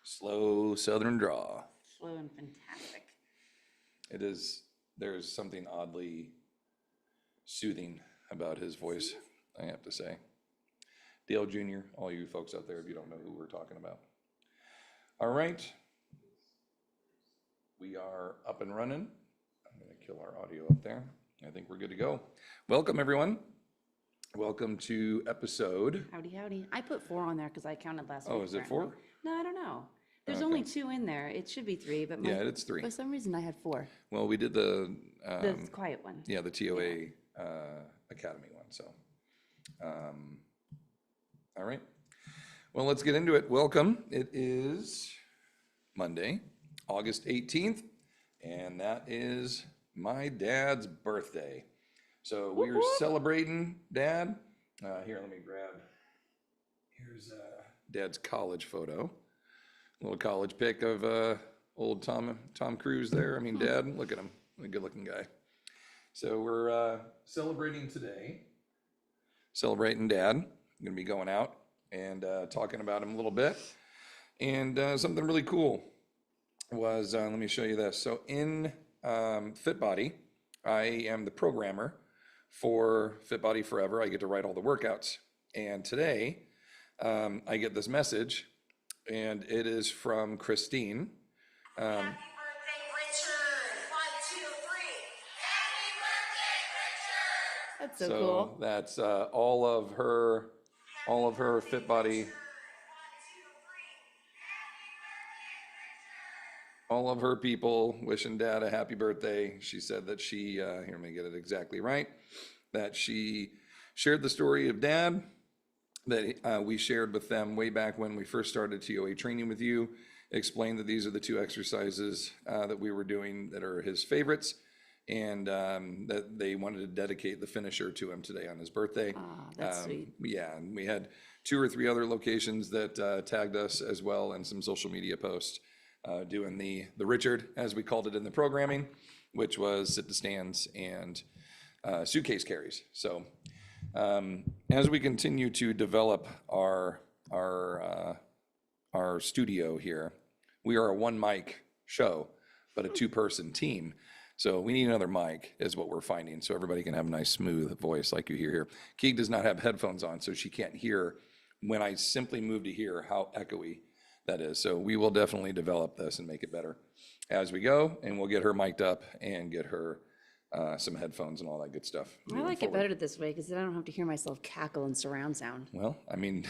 Slow Southern draw. Slow and fantastic. It is, there's something oddly soothing about his voice, I have to say. Dale Jr., all you folks out there, if you don't know who we're talking about. All right. We are up and running. I'm going to kill our audio up there. I think we're good to go. Welcome, everyone. Welcome to episode. Howdy, howdy. I put 4 on there because I counted last week. Oh, is it 4? No, I don't know. There's Okay. only 2 in there. It should be 3, but Yeah, it's 3. for some reason I had 4. Well, we did the Quiet one. yeah, the TOA Academy one. So, all right. Well, let's get into it. Welcome. It is Monday, August 18th, and that is my dad's birthday. So we are celebrating Dad. Here, let me grab. Here's Dad's college photo. A little college pic of old Tom Cruise there. I mean, Dad, look at him. What a good-looking guy. So we're celebrating today. Celebrating Dad. I'm going to be going out and talking about him a little bit. And something really cool was, let me show you this. So in FitBody, I am the programmer for FitBody Forever. I get to write all the workouts. And today, I get this message, and it is from Christine. Happy birthday, Richard. 1, 2, 3. Happy birthday, Richard. That's so So cool. that's all of her FitBody, all of her people wishing Dad a happy birthday. She said that she, here, let me get it exactly right, that she shared the story of Dad that we shared with them way back when we first started TOA training with you, explained that these are the 2 exercises that we were doing that are his favorites, and that they wanted to dedicate the finisher to him today on his birthday. Ah, that's sweet. Yeah, and we had 2 or 3 other locations that tagged us as well, and some social media posts doing the Richard, as we called it in the programming, which was sit to stands and suitcase carries. So as we continue to develop our studio here, we are a 1 mic show, but a 2-person team. So we need another mic is what we're finding, so everybody can have a nice smooth voice like you hear here. Keeg does not have headphones on, so she can't hear when I simply move to here how echoey that is. So we will definitely develop this and make it better as we go, and we'll get her mic'd up and get her some headphones and all that good stuff. I like it better this way because then I don't have to hear myself cackle and surround sound. Well, I mean,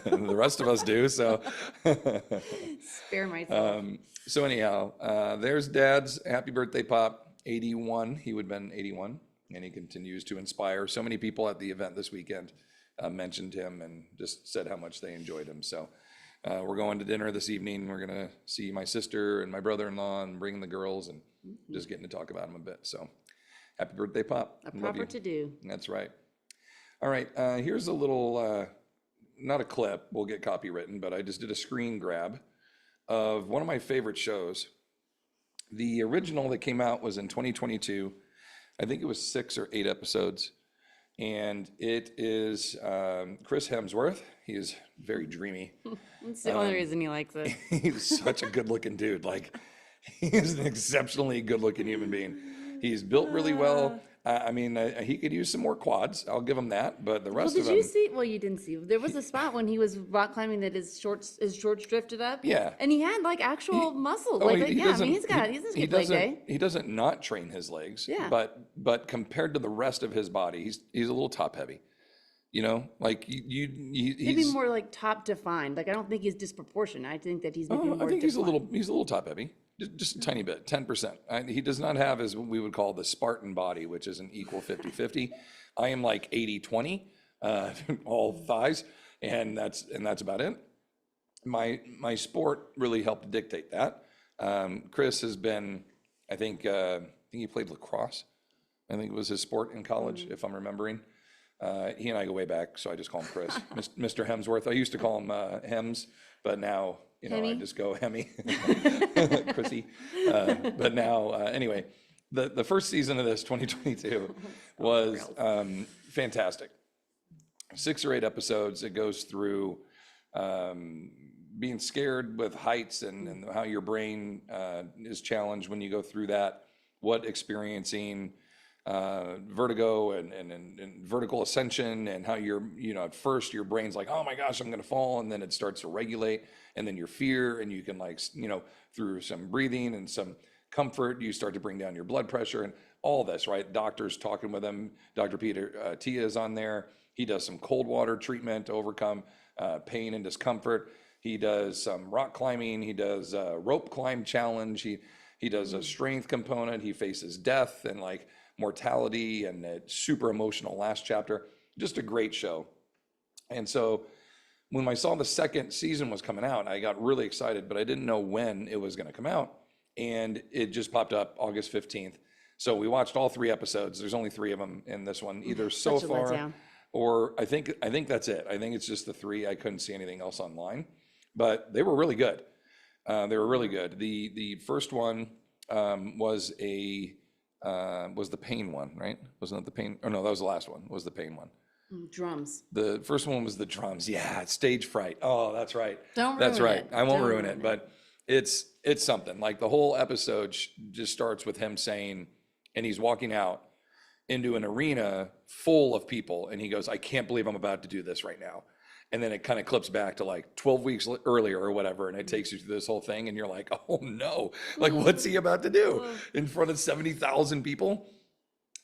the rest of us do, so. Spare myself. So anyhow, there's Dad's happy birthday pop, 81. He would have been 81, and he continues to inspire. So many people at the event this weekend mentioned him and just said how much they enjoyed him. So we're going to dinner this evening. We're going to see my sister and my brother-in-law and bring the girls and just getting to talk about him a bit. So happy birthday, Pop. A Love proper you. to do. That's right. All right, here's a little, not a clip, we'll get copywritten, but I just did a screen grab of one of my favorite shows. The original that came out was in 2022. I think it was 6 or 8 episodes. And it is Chris Hemsworth. He is very dreamy. That's the only reason he likes it. He's such a good looking dude. Like, he's an exceptionally good looking human being. He's built really well. I mean, he could use some more quads. I'll give him that. But the Well, rest did of you him, see? Well, you didn't see. There was a spot when he was rock climbing that his shorts drifted up. Yeah. And he had like actual muscle. oh, Like, he yeah, I doesn't- mean, he's got he good leg day. he doesn't not train his legs. Yeah. But compared to the rest of his body, he's a little top heavy. You know, like Maybe he's. more like top defined. Like, I don't think he's disproportionate. I think that he's maybe more I think defined. he's a little top heavy, just a tiny bit, 10%. He does not have as what we would call the Spartan body, which is an equal 50-50. I am like 80-20, all thighs, and that's about it. My sport really helped dictate that. Chris has been, I think he played lacrosse. I think it was his sport in college, if I'm remembering. He and I go way back, so I just call him Chris. Mr. Hemsworth. I used to call him Hems, but now, I Hemi? just go Hemi, Chrissy. But now, anyway, the first season of this, 2022, was fantastic. 6 or 8 episodes. It goes through being scared with heights and how your brain is challenged when you go through that, what experiencing vertigo and vertical ascension, and how you're, at first your brain's like, oh my gosh, I'm going to fall. And then it starts to regulate. And then your fear, and you can through some breathing and some comfort, you start to bring down your blood pressure and all this, right? Doctors talking with them. Dr. Peter Tia is on there. He does some cold water treatment to overcome pain and discomfort. He does some rock climbing. He does a rope climb challenge. He does a strength component. He faces death and mortality, and a super emotional last chapter. Just a great show. And so when I saw the second season was coming out, I got really excited, but I didn't know when it was going to come out. And it just popped up August 15th. So we watched all 3 episodes. There's only 3 of them in this one, either so Such a far, letdown. or I think that's it. I think it's just the 3. I couldn't see anything else online, but they were really good. They were really good. The first one was the pain one, right? Wasn't it the pain? Oh no, that was the last one. Was the pain one? Drums. The first one was the drums. Yeah, stage fright. Oh, that's right. Don't That's ruin right. it. I won't Don't ruin ruin it, it. but it's something. Like the whole episode just starts with him saying, and he's walking out into an arena full of people, and he goes, I can't believe I'm about to do this right now. And then it kind of clips back to 12 weeks earlier or whatever, and it takes you through this whole thing, and you're like, oh no, what's he about to do in front of 70,000 people?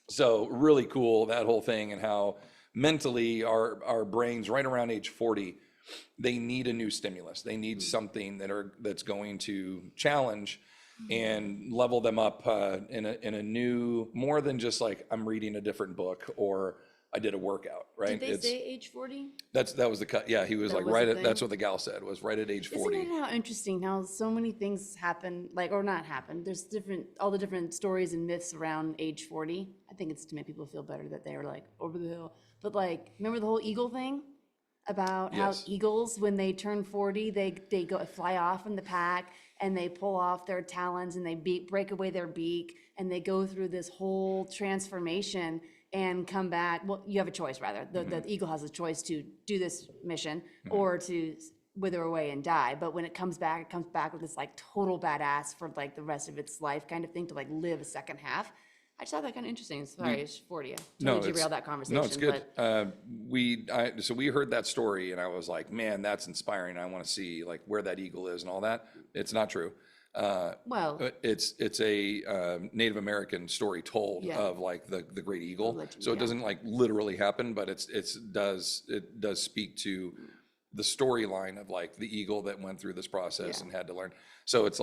So really cool, that whole thing, and how mentally our brains right around age 40, they need a new stimulus. They need something that's going to challenge and level them up in a new, more than just I'm reading a different book or I did a workout, right? Did they say age 40? That was the cut. Yeah, he was That was right the at, thing? that's what the gal said, was right at age 40. Isn't it how interesting how so many things happen, or not happen? There's all the different stories and myths around age 40. I think it's to make people feel better that they are over the hill. But remember the whole eagle thing? About how Yes. eagles, when they turn 40, they go fly off from the pack, and they pull off their talons, and they break away their beak, and they go through this whole transformation and come back. Well, you have a choice, rather. The eagle has a choice to do this mission or to wither away and die. But when it comes back with this total badass for the rest of its life kind of thing, to live a second half. I just thought that kind of interesting. Sorry, it's 40. I totally derailed that conversation. No, it's good. But So we heard that story, and I was like, man, that's inspiring. I want to see where that eagle is and all that. It's not true. well, It's a Native American story told Yeah. of the great eagle. legend, So it yeah. doesn't literally happen, but it does speak to the storyline of the eagle that went through this process Yeah. and had to learn. So it's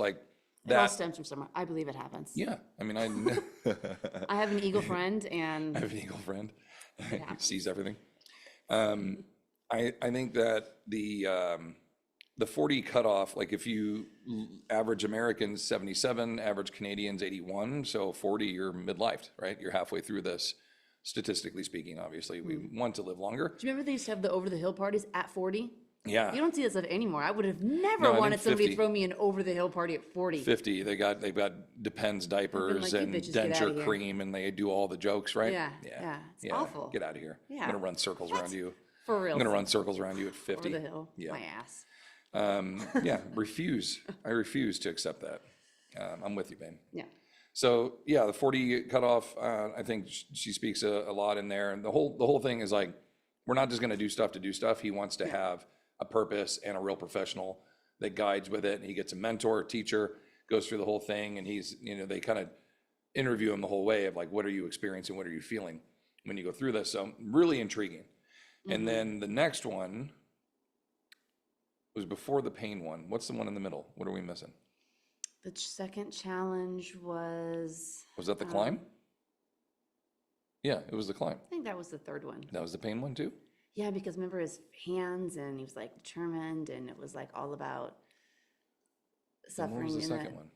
it all that. stems from somewhere. I believe it happens. Yeah, I mean, I have an eagle friend, and I have an eagle friend who Yeah. sees everything. I think that the 40 cutoff, if you average Americans 77, average Canadians 81, so 40, you're midlife, right? You're halfway through this, statistically speaking. Obviously, we want to live longer. do you remember they used to have the over the hill parties at 40? Yeah. You don't see this stuff anymore. I would have never No, I think wanted somebody 50. to throw me an over the hill party at 40. 50, they've got Depends diapers "You and bitches, get outta denture here." cream, and they do all the jokes, right? Yeah, it's awful. Get out of here. Yeah. I'm gonna run circles around you. For real. I'm gonna run circles around you at 50. Over the hill. Yeah. My ass. Yeah, refuse. I refuse to accept that. I'm with you, babe. Yeah. So yeah, the 40 cutoff, I think she speaks a lot in there, and the whole thing is we're not just going to do stuff to do stuff. He wants to have a purpose and a real professional that guides with it, and he gets a mentor, teacher, goes through the whole thing, and he's they kind of interview him the whole way of what are you experiencing, what are you feeling when you go through this. So really intriguing. And then the next one was before the pain one. What's the one in the middle? What are we missing? The second challenge was, Was that the climb? Yeah, it was the climb. I think that was the third one. That was the pain one too? Yeah, because remember his hands, and he was determined, and it was all about And suffering. what was the in second it. one?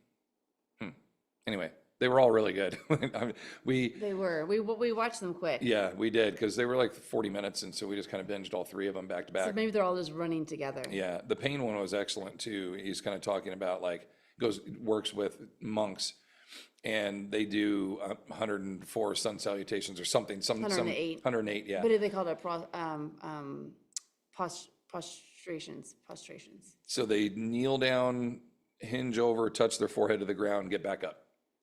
Anyway, they were all really good. I mean, They were. We watched them quick. yeah, we did, because they were 40 minutes, and so we just kind of binged all 3 of them back to So back. maybe they're all just running together. Yeah, the pain one was excellent too. He's kind of talking about works with monks, and they do 104 sun salutations or something, some 108. 108, yeah. What do they call it? Prostrations. So they kneel down, hinge over, touch their forehead to the ground, get back up.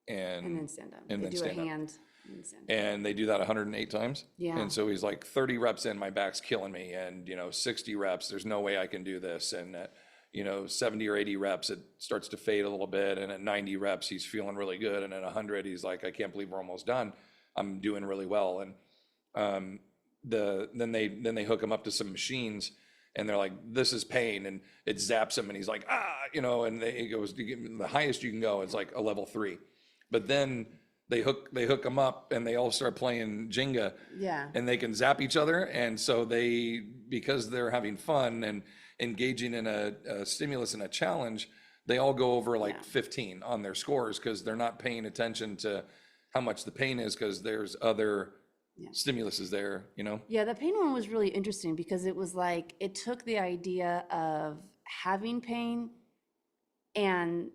And then stand up. And They then do a stand up. hand and then stand up. And they do that 108 times. Yeah. And so he's like, 30 reps in, my back's killing me. And, 60 reps, there's no way I can do this. And at, 70 or 80 reps, it starts to fade a little bit. And at 90 reps, he's feeling really good. And at 100, he's like, I can't believe we're almost done. I'm doing really well. And then they hook him up to some machines. And they're like, this is pain. And it zaps him. And he's like, and he goes, the highest you can go is like a level 3. But then they hook them up and they all start playing Jenga. Yeah. And they can zap each other. And so because they're having fun and engaging in a stimulus and a challenge, they all go over like 15 on their scores because they're not paying attention to how much the pain is because there's other stimuluses there, Yeah, the pain one was really interesting because it was like, it took the idea of having pain and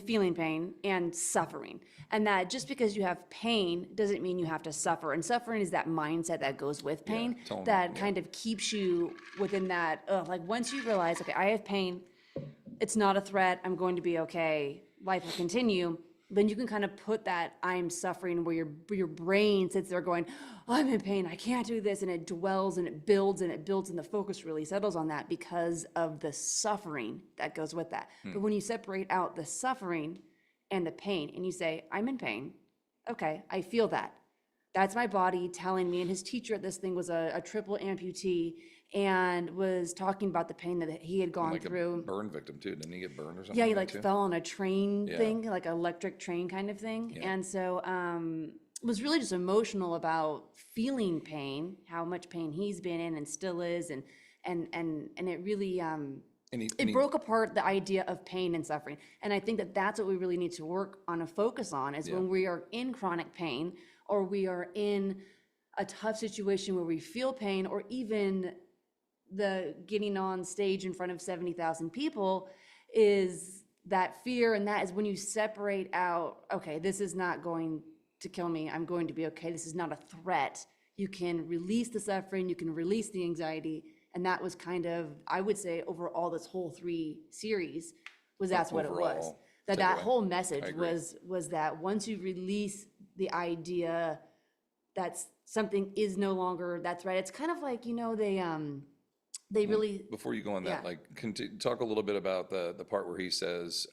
feeling pain and suffering. And that just because you have pain doesn't mean you have to suffer. And suffering is that mindset that goes with pain that kind of keeps you within that, like once you realize, okay, I have pain, it's not a threat, I'm going to be okay, life will continue, then you can kind of put that I'm suffering where your brain sits there going, I'm in pain, I can't do this, and it dwells and it builds and it builds, and the focus really settles on that because of the suffering that goes with that. But when you separate out the suffering and the pain and you say, I'm in pain, okay, I feel that. That's my body telling me. And his teacher at this thing was a triple amputee and was talking about the pain that he had gone like through. a burn victim too. Didn't he get burned or something? Yeah, he like that too? fell on a train thing, like an electric train kind of thing. And so was really just emotional about feeling pain, how much pain he's been in and still is, and it really it broke apart the idea of pain and suffering. And I think that that's what we really need to work on and focus on is when we are in chronic pain or we are in a tough situation where we feel pain, or even the getting on stage in front of 70,000 people, is that fear. And that is when you separate out, okay, this is not going to kill me, I'm going to be okay, this is not a threat. You can release the suffering, you can release the anxiety. And that was kind of, I would say, overall this whole 3 series that's what it was. That whole message was that once you release the idea that something is no longer that threat, it's kind of like, they really. Before you go on that, talk a little bit about the part where he says,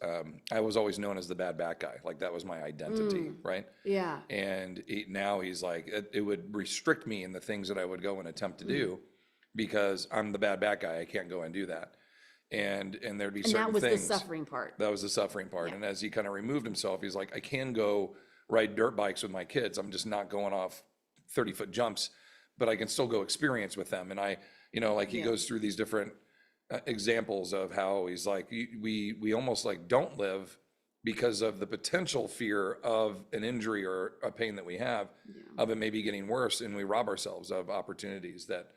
I was always known as the bad guy. Like that was my identity, right? Yeah. And now he's like, it would restrict me in the things that I would go and attempt to do because I'm the bad guy. I can't go and do that. And there'd be certain things. And that was the suffering part. That was the suffering part. Yeah. And as he kind of removed himself, he's like, I can go ride dirt bikes with my kids. I'm just not going off 30-foot jumps, but I can still go experience with them. And he goes through these different examples of how he's like, we almost like don't live because of the potential fear of an injury or a pain that we have, of it maybe getting worse, and we rob ourselves of opportunities that,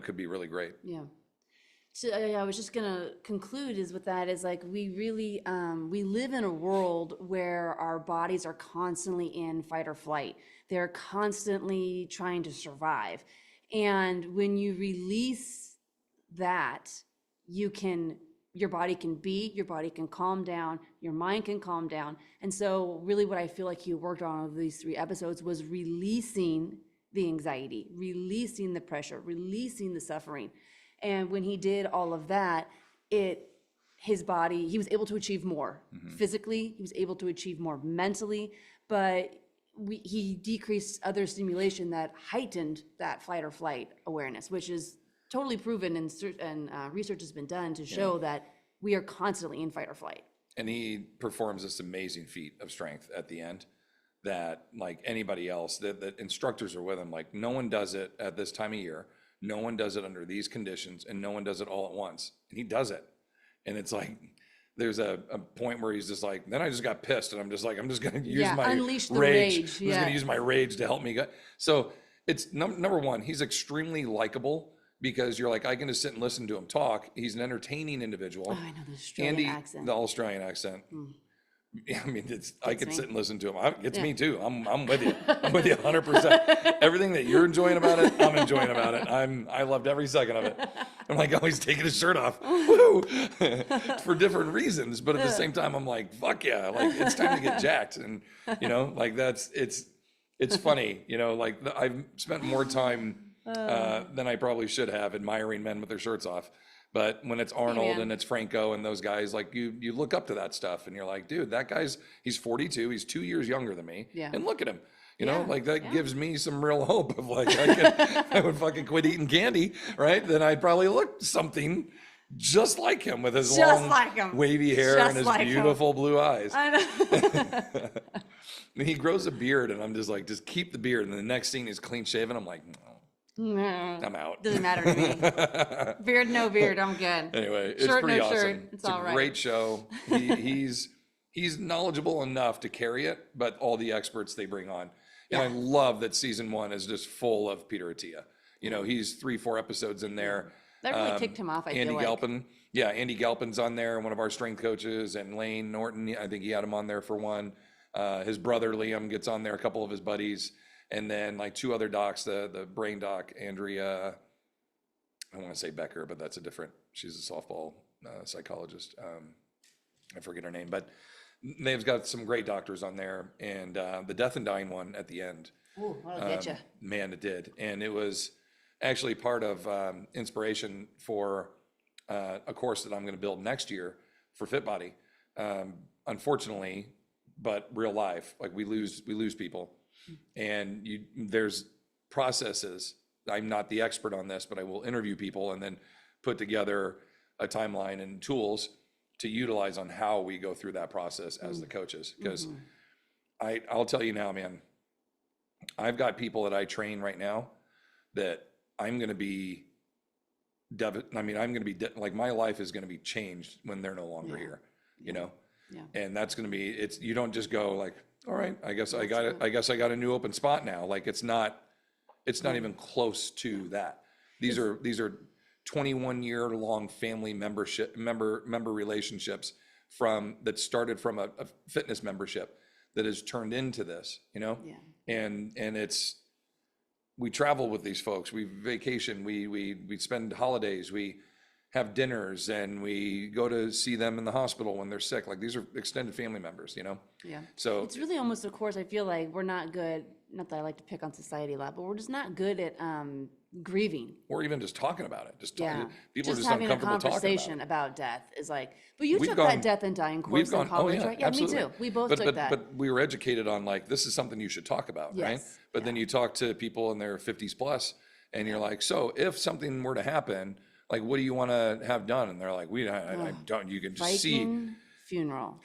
could be really great. Yeah. So I was just gonna conclude with that is like, we really, we live in a world where our bodies are constantly in fight or flight. They're constantly trying to survive. And when you release that, your body can be, your body can calm down, your mind can calm down. And so really what I feel like he worked on over these 3 episodes was releasing the anxiety, releasing the pressure, releasing the suffering. And when he did all of that, his body, he was able to achieve more physically, he was able to achieve more mentally, but he decreased other stimulation that heightened that fight or flight awareness, which is totally proven, and research has been done to show that we are constantly in fight or flight. And he performs this amazing feat of strength at the end that, like anybody else, that instructors are with him. Like, no one does it at this time of year. No one does it under these conditions, and no one does it all at once. And he does it. And it's like, there's a point where he's just like, then I just got pissed, and I'm just going to use my unleash the rage. rage. I'm just going to use my rage to help me go. So it's number one, he's extremely likable because you're like, I can just sit and listen to him talk. He's an entertaining individual. Oh, I know the Australian accent. The Australian accent. Yeah, I mean, I could sit and listen to him. It's me too. I'm with you. I'm with you 100%. Everything that you're enjoying about it, I'm enjoying about it. I loved every second of it. I'm like, oh, he's taking his shirt off. Woo! For different reasons. But at the same time, I'm like, fuck yeah, like it's time to get jacked. And, like it's funny, like I've spent more time than I probably should have admiring men with their shirts off. But when it's Arnold man. and it's Franco and those guys, like you look up to that stuff and you're like, dude, he's 42, he's 2 years younger than me. Yeah. And look at him. Yeah, Like that gives me some real hope of like, I would fucking quit eating candy, right? Then I'd probably look something just like him with his Just long like him. wavy hair Just and his like him. beautiful blue eyes. I know. And he grows a beard and I'm just like, just keep the beard. And the next scene is clean shaven. I'm like, no, No, I'm out. doesn't matter to me. Beard, no beard, I'm good. Anyway, it's Shirt, pretty no awesome. shirt, it's all a right. great show. He's knowledgeable enough to carry it, but all the experts they bring on. And I love that season 1 is just full of Peter Attia. He's 3-4 episodes in there. That really kicked him off, I Andy feel like. Galpin. Yeah, Andy Galpin's on there, one of our strength coaches, and Lane Norton, I think he had him on there for one. His brother Liam gets on there, a couple of his buddies, and then like 2 other docs, the brain doc, Andrea, I want to say Becker, but that's she's a softball psychologist. I forget her name, but they've got some great doctors on there, and the death and dying one at the end. Ooh, that'll get you. Man, it did. And it was actually part of inspiration for a course that I'm going to build next year for FitBody. Unfortunately, but real life, like we lose people, and there's processes. I'm not the expert on this, but I will interview people and then put together a timeline and tools to utilize on how we go through that process as the coaches. Because I'll tell you now, man, I've got people that I train right now that I'm going to be, like my life is going to be changed when they're no longer here, Yeah. And that's going to be, you don't just go like, all right, I guess I got a new open spot now. Like it's not even close to that. These are 21-year long family member relationships that started from a fitness membership that has turned into this, and we travel with these folks, we vacation, we spend holidays, we have dinners, and we go to see them in the hospital when they're sick. Like these are extended family members, Yeah. So it's really almost a course. I feel like we're not good, not that I like to pick on society a lot, but we're just not good at grieving. or even just talking about it. Yeah. People are just having a uncomfortable talking about conversation it. about death is like, but you We've took gone- that death and dying course in college, right? Yeah, absolutely. me too. We both but, took but, that. But we were educated on like, this is something you should talk about, right? Yes, But then you talk to people in their 50s plus, and you're like, so if something were to happen, like, what do you want to have done? And they're like, I don't, you can just see. Viking funeral.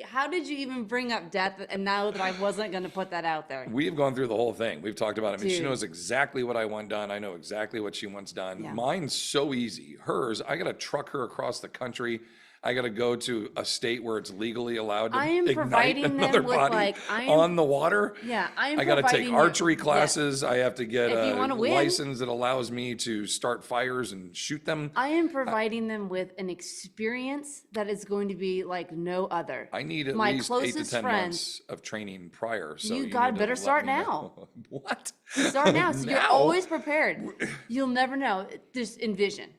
How did you even bring up death? And now that I wasn't going to put that out there. We've gone through the whole thing. We've talked about it. I mean, she Dude. knows exactly what I want done. I know exactly what she wants done. Yeah. Mine's so easy. Hers, I got to truck her across the country. I got to go to a state where it's legally allowed to I am ignite providing them another with, body like, I am- on the water. Yeah, I am I got to take providing them- archery yes. classes. I have to get If you a wanna win. license that allows me to start fires and shoot them. I am providing them with an experience that is going to be like no other. I need at My least 8 to closest 10 friends- months of training prior. So You need God to better let start me know. now. What? Start now, so you're Now? always prepared. You'll never know. Just envision.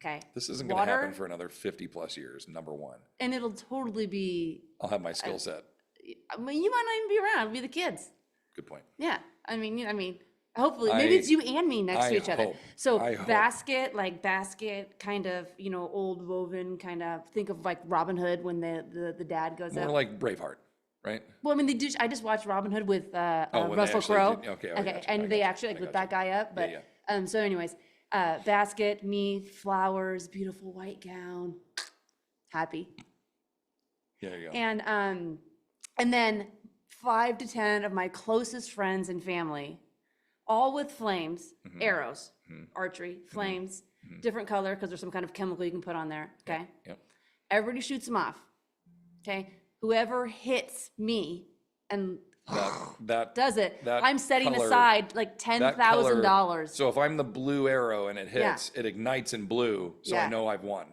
Okay. This isn't going to happen for another 50 plus years, number one. And it'll totally be. I'll have my skill set. I mean, you might not even be around. It'll be the kids. Good point. Yeah. I mean, hopefully, maybe it's you and me next to I each other. hope. So I hope. basket, kind of, old woven, kind of. Think of like Robin Hood when the dad goes More up. like Braveheart, right? Well, I mean, they do. I just watched Robin Hood with when they Russell actually Crowe. did- okay, I gotcha, and I they gotcha, actually I like with gotcha. that guy up. But Yeah, so, anyways, basket, me, flowers, beautiful white gown, happy, Yeah, there you go. and then 5 to 10 of my closest friends and family, all with flames, Mm-hmm. arrows, archery, flames, different color because there's some kind of chemical you can put on there. Okay. Yep. Everybody shoots them off. Okay. Whoever hits me and That does it, that I'm setting color- aside like that color- $10,000. So if I'm the blue arrow and it Yeah. hits, it ignites in blue, so I Yeah. know I've won.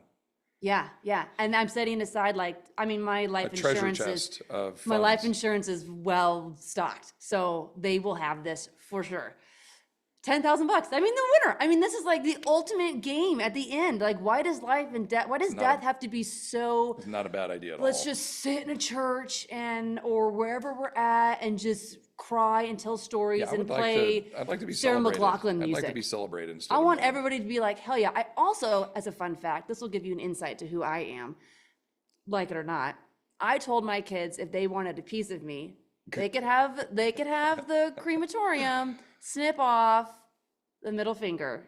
Yeah, yeah. And I'm setting aside my life A treasure insurance chest is of my life funds. insurance is well stocked. So they will have this for sure. $10,000. I mean, the winner. I mean, this is like the ultimate game at the end. Like, why does life and death, why does death have to be so, It's not a bad idea at all. let's just sit in a church or wherever we're at and just cry and tell stories Yeah, and play I'd like to be Sarah celebrated. McLachlan I'd music. like to be celebrated instead I of want mourned. everybody to be like, hell yeah. I also, as a fun fact, this will give you an insight to who I am, like it or not. I told my kids if they wanted a piece of me, they could have the crematorium snip off the middle finger.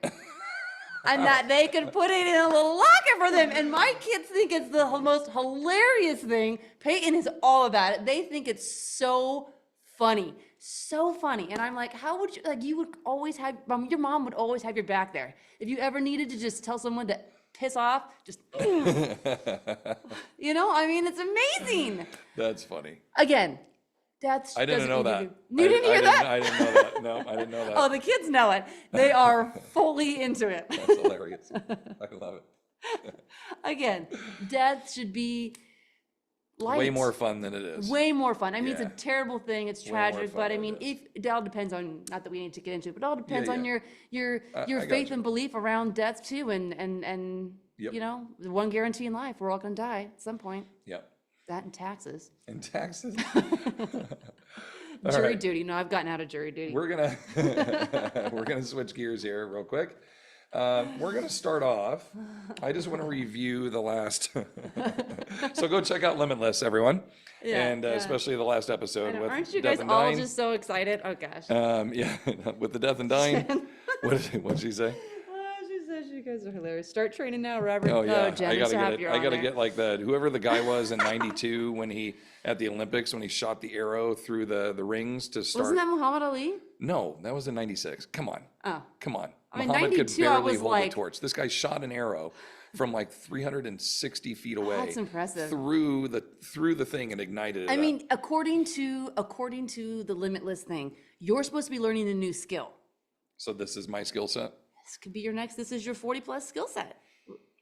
And that they could put it in a little locket for them. And my kids think it's the most hilarious thing. Peyton is all about it. They think it's so funny. So funny. And I'm like, how would you, like, you would always have, your mom would always have your back there. If you ever needed to just tell someone to piss off, just, you know, I mean, it's amazing. That's funny. Again, that's. I didn't know that. You didn't hear that? I didn't know that. No, I didn't know that. Oh, the kids know it. They are fully into it. That's hilarious. I love it. Again, death should be light. Way more fun than it is. Way more fun. I mean, Yeah. it's a terrible thing. It's Way more tragic, fun but I than mean, it is. it all depends on, not that we need to get into it, but it all depends Yeah, on yeah. your I faith gotcha. and belief around death too. And Yep. you know, the one guarantee in life, we're all gonna die at some point. Yep. That and taxes. And taxes. Jury right. duty. No, I've gotten out of jury duty. We're gonna switch gears here real quick. We're gonna start off. I just want to review the last. So go check out Limitless, everyone, Yeah, and yeah. especially the last I episode know. with Aren't you Death guys and all Dying. just so excited? Oh gosh. Yeah, with the Death and Dying. What'd she say? Oh, she said you guys are hilarious. Start training now, Robert. Oh yeah, Jen, I I'm gotta so get happy it. you're I on gotta there. get like whoever the guy was in '92 when he at the Olympics when he shot the arrow through the rings to start. Wasn't that Muhammad Ali? No, that was in '96. Come on, Oh. come on. I mean, Muhammad could 92, I barely was hold like- a torch. This guy shot an arrow from like 360 feet away. That's impressive. Through the thing and ignited it. I up. mean, according to the Limitless thing, you're supposed to be learning a new skill. So this is my skill set. This could be your next. This is your 40 plus skill set.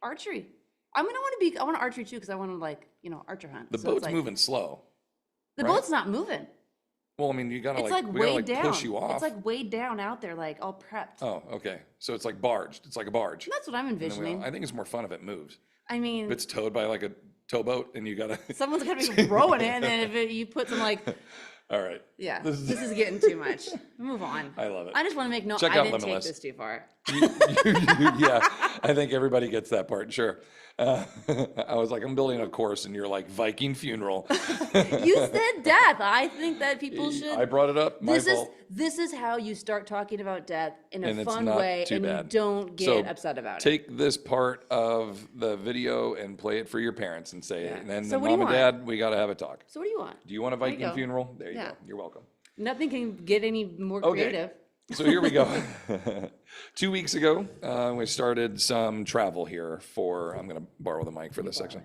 Archery. I want to archery too because I want to archer hunt. The So it's boat's like- moving slow. The right? boat's not moving. Well, I mean, you gotta It's like, like we gotta weighed like down. push you off. It's like weighed down out there, like all prepped. Oh, okay. So it's like barged. It's like a barge. That's what I'm And then envisioning. I think it's more fun if it moves. I mean, If it's towed by like a towboat and you gotta. someone's gonna be rowing it, and then you put some All right. yeah. This This is- is getting too much. Move on. I love it. I just want to make note. Check I out didn't Limitless. take this too far. Yeah, I think everybody gets that part. Sure. I was like, I'm building a course, and you're like Viking funeral. You said death. I think that people should. I brought it up. My fault. This is how you start talking about death in a And it's fun not way, too and bad. you don't get So upset about it. Take this part of the video and play it for your parents and say, Yeah. and then So what do you mom and want? dad, we got to have a talk. So what do you want? Do you want a you Viking go. funeral? There you Yeah. go. You're welcome. Nothing can get any more Okay. creative. So here we go. 2 weeks ago, we started some travel here for, I'm going to borrow the mic for this section.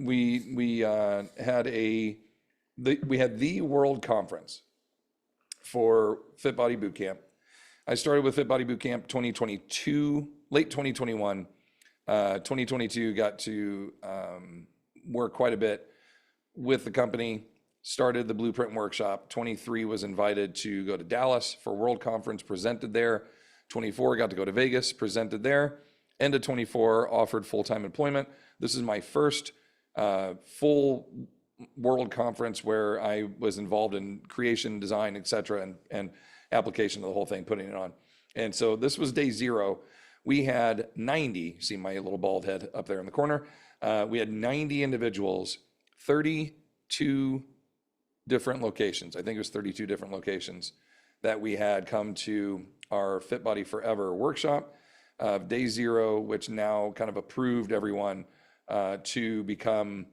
We had the World Conference for Fit Body Boot Camp. I started with Fit Body Boot Camp 2022, late 2021. 2022 got to work quite a bit with the company, started the Blueprint Workshop. 23 was invited to go to Dallas for World Conference, presented there. 24 got to go to Vegas, presented there. End of 24, offered full-time employment. This is my first full World Conference where I was involved in creation, design, et cetera, and application of the whole thing, putting it on. And so this was day 0. We had 90, see my little bald head up there in the corner. We had 90 individuals, 32 different locations. I think it was 32 different locations that we had come to our Fit Body Forever workshop. Day 0, which now kind of approved everyone to become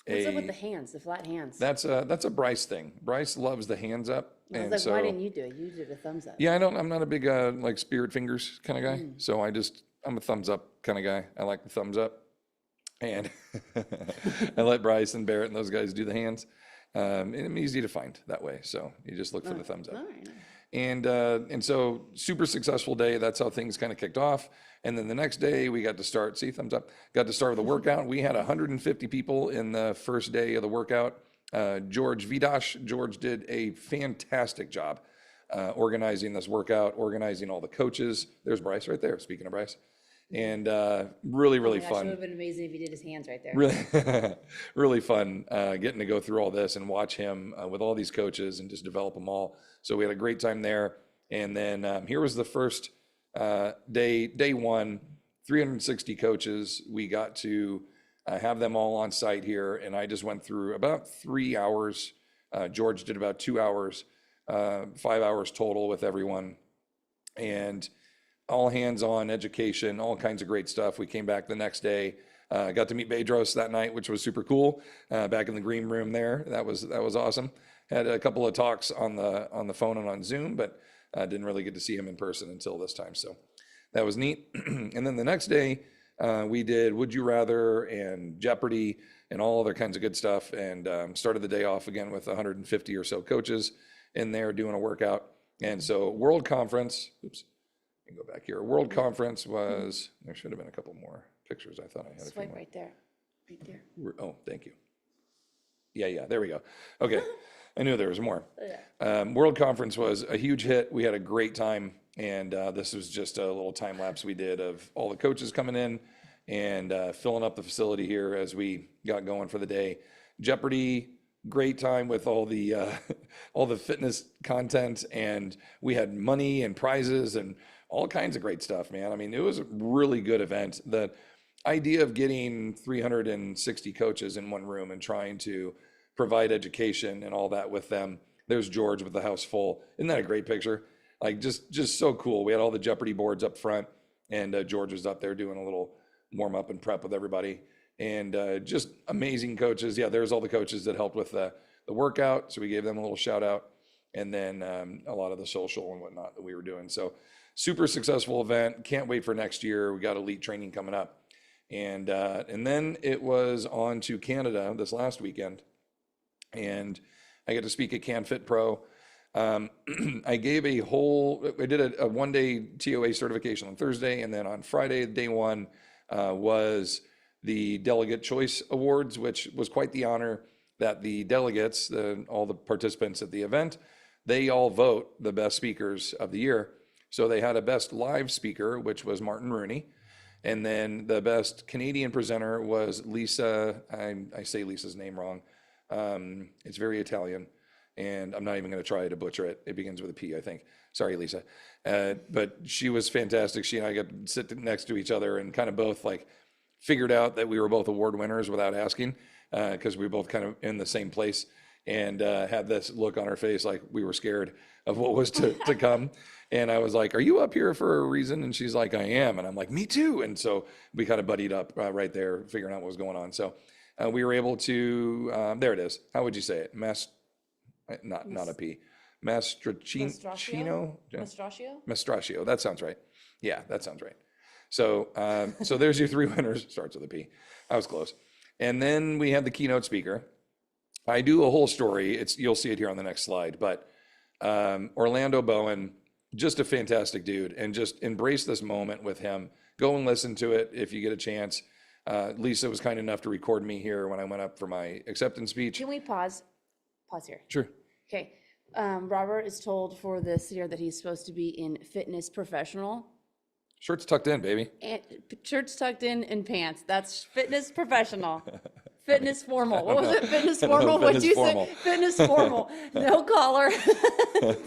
What's up with the hands, the flat hands? That's a Bryce thing. Bryce loves the hands up. I was And like, so, why didn't you do it? You did a thumbs up. yeah, I'm not a big like spirit fingers kind of guy. So I'm a thumbs up kind of guy. I like the thumbs up. And I let Bryce and Barrett and those guys do the hands. And I'm easy to find that way. So you just look for the thumbs up. All right. And so super successful day. That's how things kind of kicked off. And then the next day we got to start, see, thumbs up, got to start with the workout. We had 150 people in the first day of the workout. George Vidash, George did a fantastic job organizing this workout, organizing all the coaches. There's Bryce right there, speaking of Bryce. And really, really Oh my gosh, it fun. would have been amazing if he did his hands right there. Really, really fun getting to go through all this and watch him with all these coaches and just develop them all. So we had a great time there. And then here was the first day one, 360 coaches. We got to have them all on site here. And I just went through about 3 hours. George did about 2 hours, 5 hours total with everyone. And all hands-on education, all kinds of great stuff. We came back the next day, got to meet Bedros that night, which was super cool. Back in the green room there, that was awesome. Had a couple of talks on the phone and on Zoom, but didn't really get to see him in person until this time. So that was neat. And then the next day, we did Would You Rather and Jeopardy and all other kinds of good stuff, and started the day off again with 150 or so coaches in there doing a workout. And so World Conference, oops. Go back here. World Conference was, there should have been a couple more pictures. I thought I had a few Swipe more. right there, right there. Oh, thank you. Yeah, there we go. Okay, I knew there was more. World Conference was a huge hit. We had a great time, and this was just a little time lapse we did of all the coaches coming in and filling up the facility here as we got going for the day. Jeopardy, great time with all the all the fitness content, and we had money and prizes and all kinds of great stuff, man. I mean, it was a really good event. The idea of getting 360 coaches in one room and trying to provide education and all that with them. There's George with the house full. Isn't that a great picture? Like just so cool. We had all the Jeopardy boards up front, and George was up there doing a little warm up and prep with everybody. And just amazing coaches. Yeah, there's all the coaches that helped with the workout. So we gave them a little shout out. And then a lot of the social and whatnot that we were doing. So super successful event. Can't wait for next year. We got elite training coming up. And then it was on to Canada this last weekend. And I got to speak at CanFit Pro. I gave I did a one-day TOA certification on Thursday. And then on Friday, day one, was the Delegate Choice Awards, which was quite the honor that the delegates, all the participants at the event, they all vote the best speakers of the year. So they had a best live speaker, which was Martin Rooney. And then the best Canadian presenter was Lisa. I say Lisa's name wrong. It's very Italian. And I'm not even going to try to butcher it. It begins with a P, I think. Sorry, Lisa. But she was fantastic. She and I got to sit next to each other and kind of both like figured out that we were both award winners without asking, because we were both kind of in the same place, and had this look on our face like we were scared of what was to come. And I was like, "Are you up here for a reason?" And she's like, "I am." And I'm like, "Me too." And so we kind of buddied up right there, figuring out what was going on. So we were able to, there it is. How would you say it? Not a P. Mastracino? Mastraccio? Mastraccio. That sounds right. Yeah, that sounds right. So so there's your three winners. Starts with a P. I was close. And then we had the keynote speaker. I do a whole story. You'll see it here on the next slide. But Orlando Bowen, just a fantastic dude, and just embrace this moment with him. Go and listen to it if you get a chance. Lisa was kind enough to record me here when I went up for my acceptance speech. Can we pause? Pause here. Sure. Okay. Robert is told for this year that he's supposed to be in fitness professional. Shirt's tucked in, baby. And shirts tucked in and pants. That's fitness professional. Fitness formal. What was it? Fitness formal? What'd you say? Fitness formal. No collar.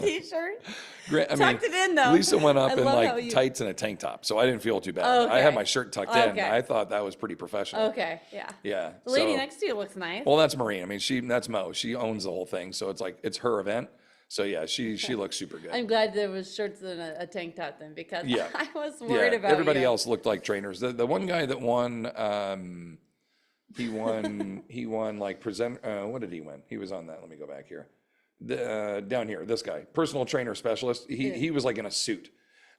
T-shirt. Tucked it in though. Lisa went up I in love like how you- tights and a tank top, so I didn't feel too bad. Okay. I had my shirt tucked in. Okay. I thought that was pretty professional. Okay, yeah. Yeah. The lady so- next to you looks nice. Well, that's Maureen. I mean, that's Mo. She owns the whole thing, so it's like it's her event. So yeah, she looks super good. I'm glad there was shirts and a tank top then, because Yeah. I was worried about everybody you. else looked like trainers. The one guy that won, he won like what did he win? He was on that. Let me go back here. Down here, this guy, personal trainer specialist. He was like in a suit.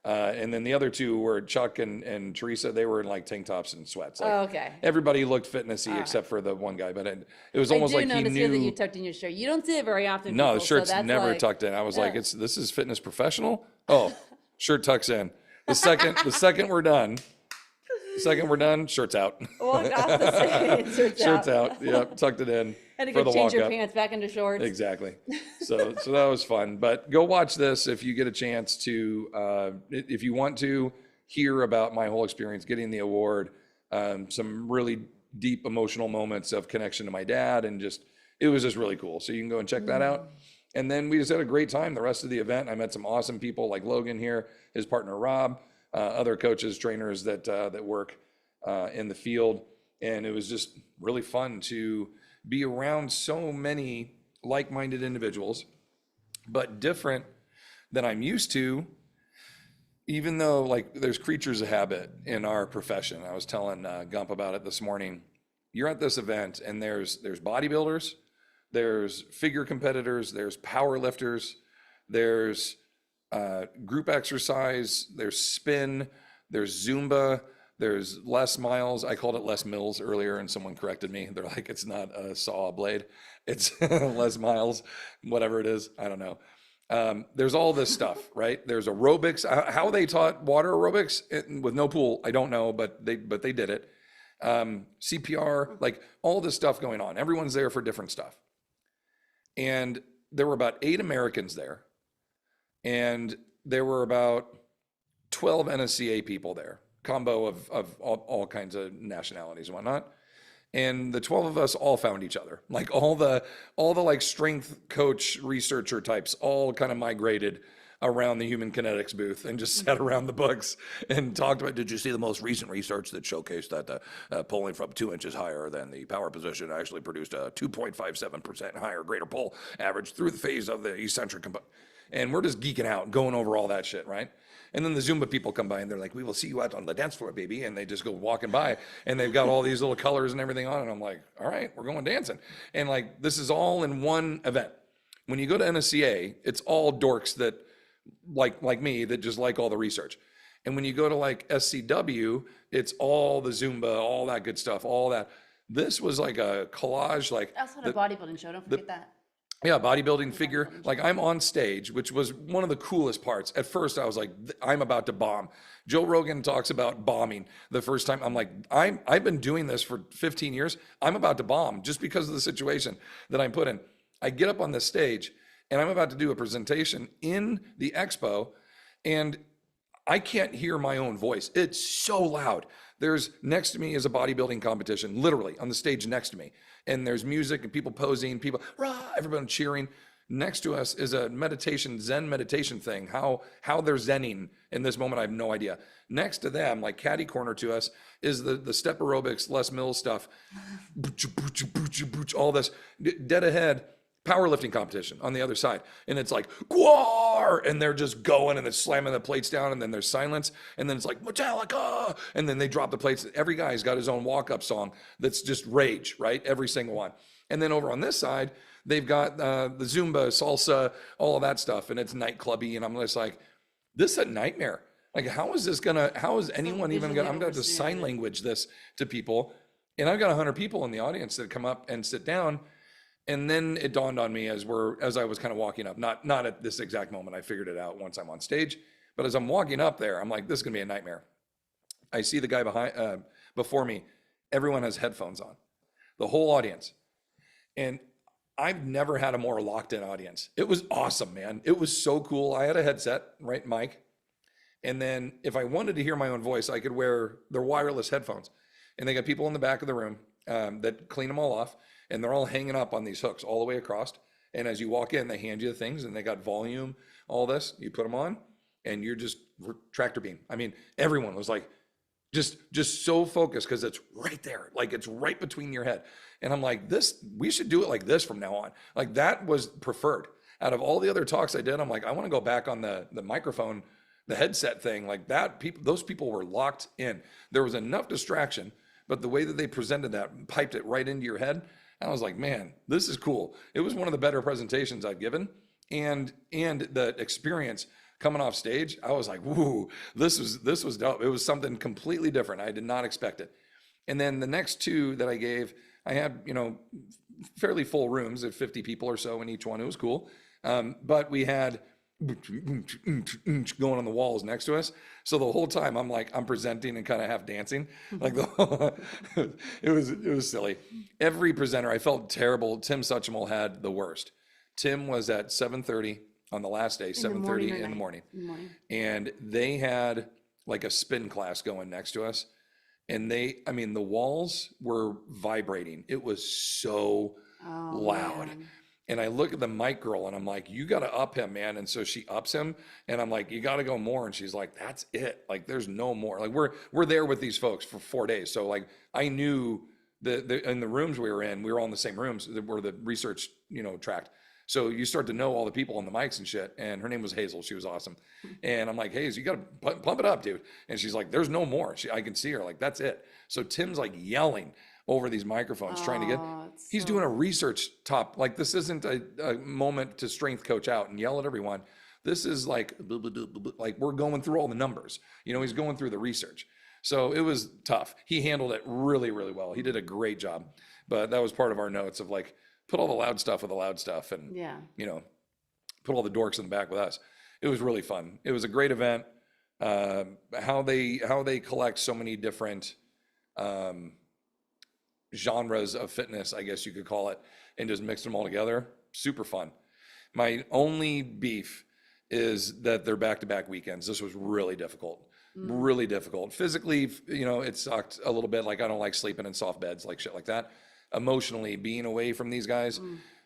And then the other two were Chuck and Teresa. They were in like tank tops and sweats. Like, Oh, okay. Everybody looked fitnessy except for the one guy, but it was almost I do like he notice here that you knew. tucked in your shirt. You don't see it very often. No, the people, so shirt's that's never like- tucked in. I was like, this is fitness professional. Oh, shirt tucks in. The second we're done, Second we're done, shirts out. Walk off the stage. Shirts out, yep, tucked it in Had to for go the change walk your up. pants back into shorts. Exactly. So that was fun. But go watch this if you get a chance to, if you want to hear about my whole experience getting the award, some really deep emotional moments of connection to my dad, and just, it was just really cool. So you can go and check that out. And then we just had a great time the rest of the event. I met some awesome people like Logan here, his partner Rob, other coaches, trainers that work in the field. And it was just really fun to be around so many like-minded individuals, but different than I'm used to, even though like there's creatures of habit in our profession. I was telling Gump about it this morning. You're at this event and there's bodybuilders, there's figure competitors, there's power lifters, there's group exercise, there's spin, there's Zumba, there's Les Miles. I called it Les Mills earlier and someone corrected me. They're like, it's not a saw blade, it's Les Miles, whatever it is, I don't know. There's all this stuff, right? There's aerobics. How they taught water aerobics with no pool, I don't know, but they did it. CPR, like all this stuff going on. Everyone's there for different stuff. And there were about 8 Americans there. And there were about 12 NSCA people there, combo of all kinds of nationalities and whatnot. And the 12 of us all found each other. Like all the like strength coach researcher types all kind of migrated around the human kinetics booth and just sat around the books and talked about, did you see the most recent research that showcased that pulling from 2 inches higher than the power position actually produced a 2.57% higher greater pull average through the phase of the eccentric component. And we're just geeking out, going over all that shit, right? And then the Zumba people come by and they're like, we will see you out on the dance floor, baby. And they just go walking by and they've got all these little colors and everything on. And I'm like, all right, we're going dancing. And like, this is all in one event. When you go to NSCA, it's all dorks that like me, that just like all the research. And when you go to like SCW, it's all the Zumba, all that good stuff, all that. This was like a collage, like I also had a bodybuilding show. Don't forget that. yeah, bodybuilding figure. Like I'm on stage, which was one of the coolest parts. At first I was like, I'm about to bomb. Joe Rogan talks about bombing the first time. I'm like, I've been doing this for 15 years. I'm about to bomb just because of the situation that I'm put in. I get up on this stage and I'm about to do a presentation in the expo and I can't hear my own voice. It's so loud. There's next to me is a bodybuilding competition, literally on the stage next to me. And there's music and people posing, people, rah, everyone cheering. Next to us is a meditation, Zen meditation thing. How they're Zenning in this moment, I have no idea. Next to them, like catty corner to us, is the step aerobics, Les Mills stuff. All this. Dead ahead, powerlifting competition on the other side. And it's like, Gwar! And they're just going and they're slamming the plates down and then there's silence. And then it's like, Metallica! And then they drop the plates. Every guy's got his own walk-up song that's just rage, right? Every single one. And then over on this side, they've got the Zumba, salsa, all of that stuff. And it's nightclubby. And I'm just like, this is a nightmare. Like, how is anyone even gonna, I'm gonna have to sign language this to people. And I've got 100 people in the audience that come up and sit down. And then it dawned on me as I was kind of walking up, not at this exact moment, I figured it out once I'm on stage, but as I'm walking up there, I'm like, this is gonna be a nightmare. I see the guy before me, everyone has headphones on, the whole audience. And I've never had a more locked in audience. It was awesome, man. It was so cool. I had a headset, right, mic. And then if I wanted to hear my own voice, I could wear their wireless headphones. And they got people in the back of the room that clean them all off. And they're all hanging up on these hooks all the way across. And as you walk in, they hand you the things and they got volume, all this. You put them on and you're just tractor beam. I mean, everyone was like, just so focused because it's right there. Like it's right between your head. And I'm like, we should do it like this from now on. Like that was preferred. Out of all the other talks I did, I'm like, I want to go back on the microphone, the headset thing like that. Those people were locked in. There was enough distraction, but the way that they presented that, piped it right into your head. I was like, man, this is cool. It was one of the better presentations I've given. And the experience coming off stage, I was like, woo, this was dope. It was something completely different. I did not expect it. And then the next two that I gave, I had, fairly full rooms of 50 people or so in each one. It was cool. But we had going on the walls next to us. So the whole time I'm presenting and kind of half dancing. Like it was silly. Every presenter, I felt terrible. Tim Suchimol had the worst. Tim was at 7:30 on the last day, 7:30 in the morning. And they had like a spin class going next to us. And I mean, the walls were vibrating. It was so loud. Man. And I look at the mic girl and I'm like, you got to up him, man. And so she ups him and I'm like, you got to go more. And she's like, that's it. Like, there's no more. Like, we're there with these folks for 4 days. So like, I knew in the rooms we were in, we were all in the same rooms that were the research, tracked. So you start to know all the people on the mics and shit. And her name was Hazel. She was awesome. And I'm like, Hazel, you got to pump it up, dude. And she's like, there's no more. I can see her like, that's it. So Tim's like yelling over these microphones trying to get, he's doing a research top. Like, this isn't a moment to strength coach out and yell at everyone. This is like, like we're going through all the numbers, he's going through the research. So it was tough. He handled it really, really well. He did a great job, but that was part of our notes of like, put all the loud stuff with the loud stuff and, put all the dorks in the back with us. It was really fun. It was a great event. How they collect so many different, genres of fitness, I guess you could call it, and just mix them all together. Super fun. My only beef is that they're back-to-back weekends. This was really difficult. Really difficult. Physically, it sucked a little bit. Like, I don't like sleeping in soft beds, like shit like that. Emotionally, being away from these guys,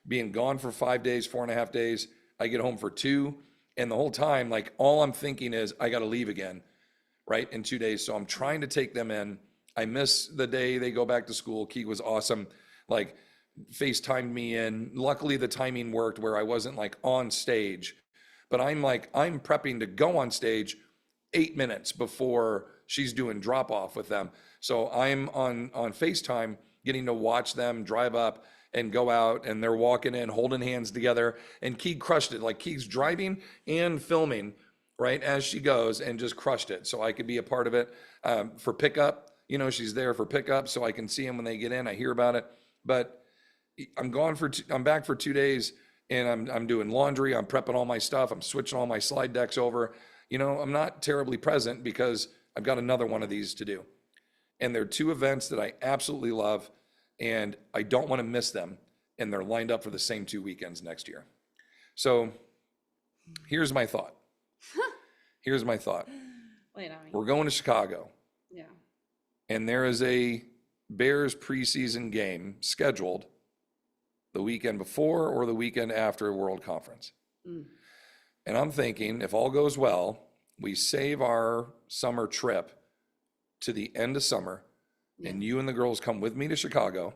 being gone for 5 days, 4.5 days, I get home for 2. And the whole time, like, all I'm thinking is I got to leave again, right, in 2 days. So I'm trying to take them in. I miss the day they go back to school. Keeg was awesome. Like, FaceTimed me in. Luckily, the timing worked where I wasn't like on stage, but I'm prepping to go on stage 8 minutes before she's doing drop off with them. So I'm on FaceTime getting to watch them drive up and go out, and they're walking in, holding hands together. And Keeg crushed it. Like, Keeg's driving and filming right as she goes and just crushed it. So I could be a part of it for pickup. She's there for pickup, so I can see them when they get in. I hear about it, but I'm back for 2 days, and I'm doing laundry. I'm prepping all my stuff. I'm switching all my slide decks over. I'm not terribly present because I've got another one of these to do. And they're 2 events that I absolutely love, and I don't want to miss them. And they're lined up for the same 2 weekends next year. So here's my thought. Here's my thought. Wait on me. We're going to Chicago. Yeah. And there is a Bears preseason game scheduled the weekend before or the weekend after World Conference. And I'm thinking, if all goes well, we save our summer trip to the end of summer, and you and the girls come with me to Chicago,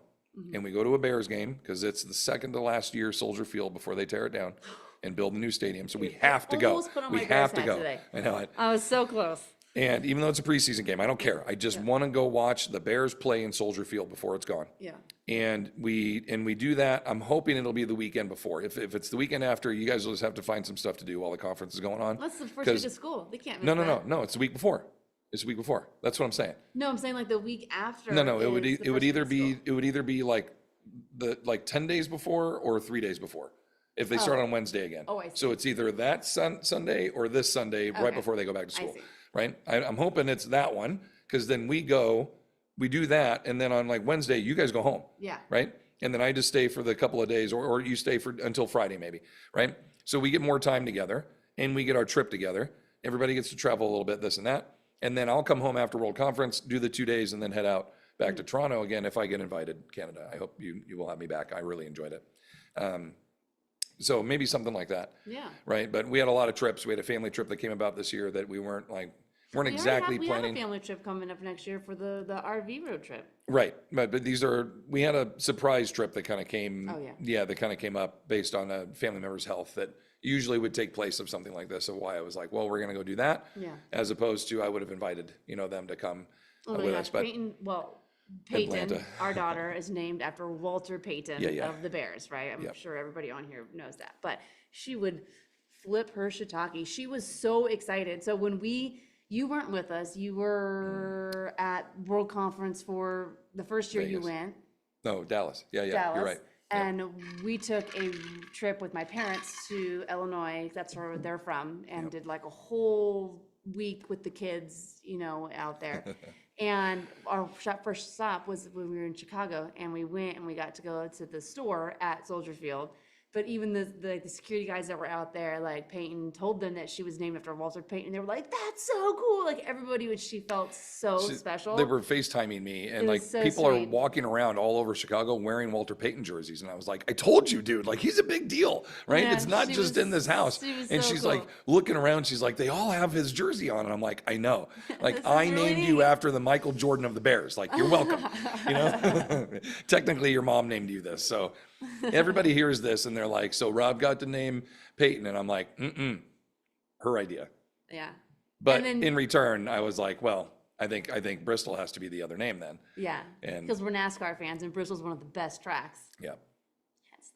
and we go to a Bears game, because it's the second to last year Soldier Field before they tear it down and build a new stadium. So we have to go. We have to go. I know it. I was so close. And even though it's a preseason game, I don't care. I just want to go watch the Bears play in Soldier Field before it's gone. Yeah. And we do that. I'm hoping it'll be the weekend before. If it's the weekend after, you guys will just have to find some stuff to do while the conference is going on. That's the first week of school. They can't miss No. It's the week before. It's the week before. That's what I'm saying. No, I'm saying like the week after. No. It would is the either first week of be like 10 days before or 3 days before. If they start on Wednesday again. Oh, I see. So it's either that Sunday or this Sunday right before they go back to school. see. Right? I'm hoping it's that one, because then we do that, and then on like Wednesday, you guys go home. Yeah. Right? And then I just stay for the couple of days, or you stay until Friday maybe. Right? So we get more time together, and we get our trip together. Everybody gets to travel a little bit, this and that. And then I'll come home after World Conference, do the 2 days, and then head out back to Toronto again if I get invited, Canada. I hope you will have me back. I really enjoyed it. So maybe something like that. Yeah. Right? But we had a lot of trips. We had a family trip that came about this year that we weren't exactly We planning. have a family trip coming up next year for the RV road trip. Right. But we had a surprise trip that kind of came. Oh, yeah. Yeah, that kind of came up based on a family member's health that usually would take place of something like this. So why I was like, well, we're going to go do that. Yeah. As opposed to I would have invited, them to come Oh my with gosh, us. But Peyton, Atlanta. our daughter, is named after Walter Payton Yeah. of the Bears, right? I'm Yep. sure everybody on here knows that. But she would flip her shiitake. She was so excited. So when you weren't with us, you were at World Conference for the first year you Vegas. went. No, Dallas. Yeah, Dallas. you're right. And we took a trip with my parents to Illinois, that's where they're from, and did like a whole week with the kids, out there. And our first stop was when we were in Chicago, and we went and we got to go to the store at Soldier Field. But even the security guys that were out there, like Peyton told them that she was named after Walter Payton. They were like, "That's so cool!" Like everybody, she felt so special. They were FaceTiming me, and It like was so people are sweet. walking around all over Chicago wearing Walter Payton jerseys, and I was like, "I told you, dude! Like he's a big deal, right? Yeah, it's not she just was- in this house." she was And so she's cool. like looking around. She's like, "They all have his jersey on," and I'm like, "I know. Like This is I really named you neat. after the Michael Jordan of the Bears. Like you're welcome. Technically, your mom named you this, so." Everybody hears this and they're like, "So Rob got to name Peyton," and I'm like, her idea. Yeah. But And then- in return, I was like, well, I think Bristol has to be the other name then. Yeah. And- Because we're NASCAR fans, and Bristol's one of the best tracks. Yeah,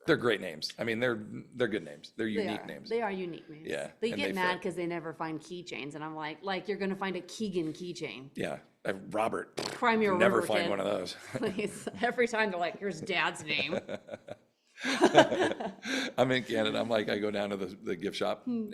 they're great names. I mean, they're good names. They're They unique are. names. They are unique names. Yeah, They and get they mad fit. because they never find keychains, and I'm like you're gonna find a Keegan keychain. Yeah, Robert. Cry me a Never river, find kid. one of those. Please. Every time they're like, "Here's Dad's name." I'm in Canada. I'm like, I go down to the gift shop Hmm.